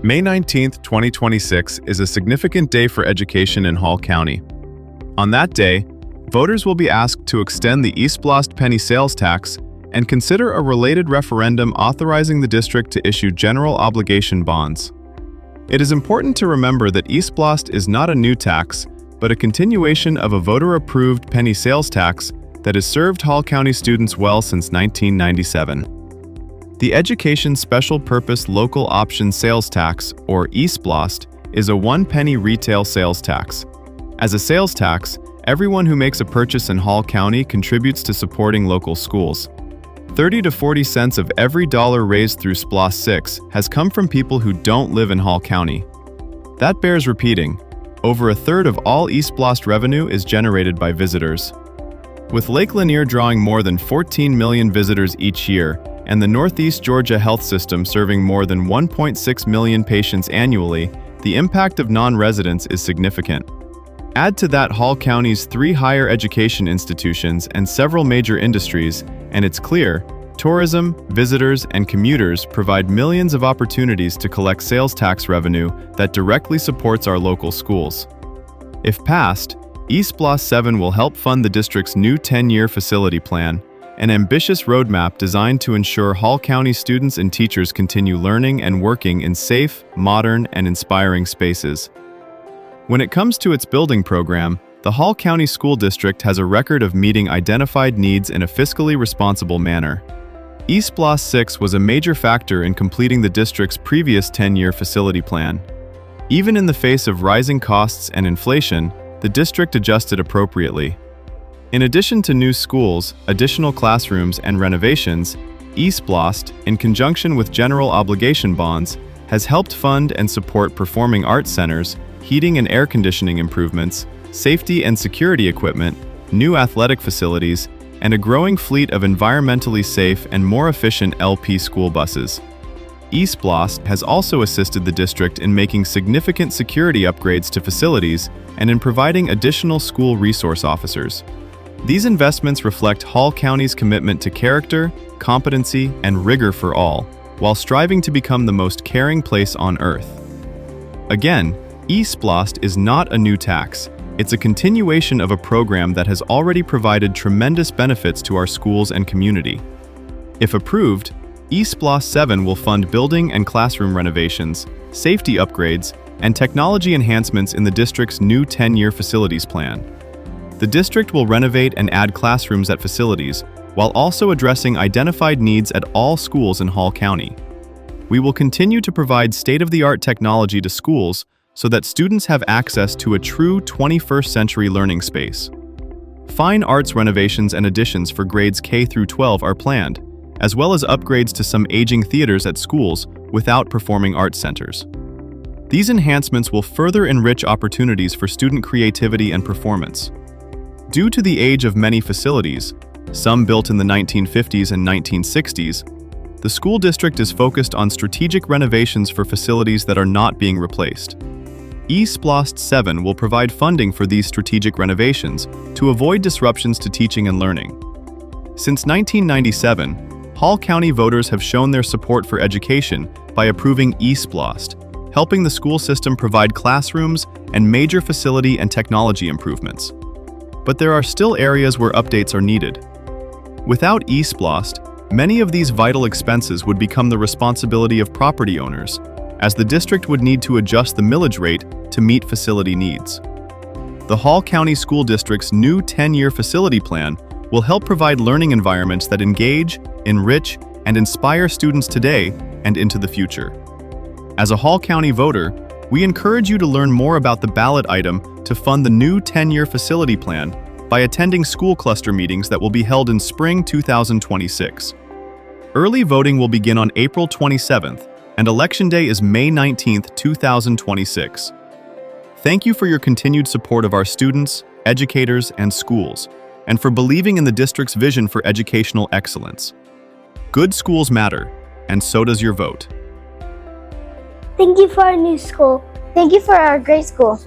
May 19th, 2026 is a significant day for education in Hall County. On that day, voters will be asked to extend the Esplost penny sales tax and consider a related referendum authorizing the district to issue general obligation bonds. It is important to remember that Esplost is not a new tax, but a continuation of a voter-approved penny sales tax that has served Hall County students well since 1997. The Education Special Purpose Local Option Sales Tax, or Esplost, is a 1 penny retail sales tax. As a sales tax, everyone who makes a purchase in Hall County contributes to supporting local schools. 30 to 40 cents of every dollar raised through Esplost 6 has come from people who don't live in Hall County. That bears repeating. Over a third of all Esplost revenue is generated by visitors. With Lake Lanier drawing more than 14 million visitors each year, and the Northeast Georgia health system serving more than 1.6 million patients annually, the impact of non-residents is significant. Add to that Hall County's 3 higher education institutions and several major industries, and it's clear, tourism, visitors, and commuters provide millions of opportunities to collect sales tax revenue that directly supports our local schools. If passed, Esplost 7 will help fund the district's new 10-year facility plan, an ambitious roadmap designed to ensure Hall County students and teachers continue learning and working in safe, modern, and inspiring spaces. When it comes to its building program, the Hall County School District has a record of meeting identified needs in a fiscally responsible manner. Esplost 6 was a major factor in completing the district's previous 10-year facility plan. Even in the face of rising costs and inflation, the district adjusted appropriately. In addition to new schools, additional classrooms, and renovations, Esplost, in conjunction with general obligation bonds, has helped fund and support performing arts centers, heating and air conditioning improvements, safety and security equipment, new athletic facilities, and a growing fleet of environmentally safe and more efficient LP school buses. Esplost has also assisted the district in making significant security upgrades to facilities and in providing additional school resource officers. These investments reflect Hall County's commitment to character, competency, and rigor for all, while striving to become the most caring place on earth. Again, Esplost is not a new tax. It's a continuation of a program that has already provided tremendous benefits to our schools and community. If approved, Esplost 7 will fund building and classroom renovations, safety upgrades, and technology enhancements in the district's new 10-year facilities plan. The district will renovate and add classrooms at facilities, while also addressing identified needs at all schools in Hall County. We will continue to provide state-of-the-art technology to schools so that students have access to a true 21st century learning space. Fine arts renovations and additions for grades K through 12 are planned, as well as upgrades to some aging theaters at schools without performing arts centers. These enhancements will further enrich opportunities for student creativity and performance. Due to the age of many facilities, some built in the 1950s and 1960s, the school district is focused on strategic renovations for facilities that are not being replaced. Esplost 7 will provide funding for these strategic renovations to avoid disruptions to teaching and learning. Since 1997, Hall County voters have shown their support for education by approving Esplost, helping the school system provide classrooms and major facility and technology improvements. But there are still areas where updates are needed. Without Esplost, many of these vital expenses would become the responsibility of property owners, as the district would need to adjust the millage rate to meet facility needs. The Hall County School District's new 10-year facility plan will help provide learning environments that engage, enrich, and inspire students today and into the future. As a Hall County voter, we encourage you to learn more about the ballot item to fund the new 10-year facility plan by attending school cluster meetings that will be held in spring 2026. Early voting will begin on April 27th, and Election Day is May 19th, 2026. Thank you for your continued support of our students, educators, and schools, and for believing in the district's vision for educational excellence. Good schools matter, and so does your vote. Thank you for our new school. Thank you for our great school.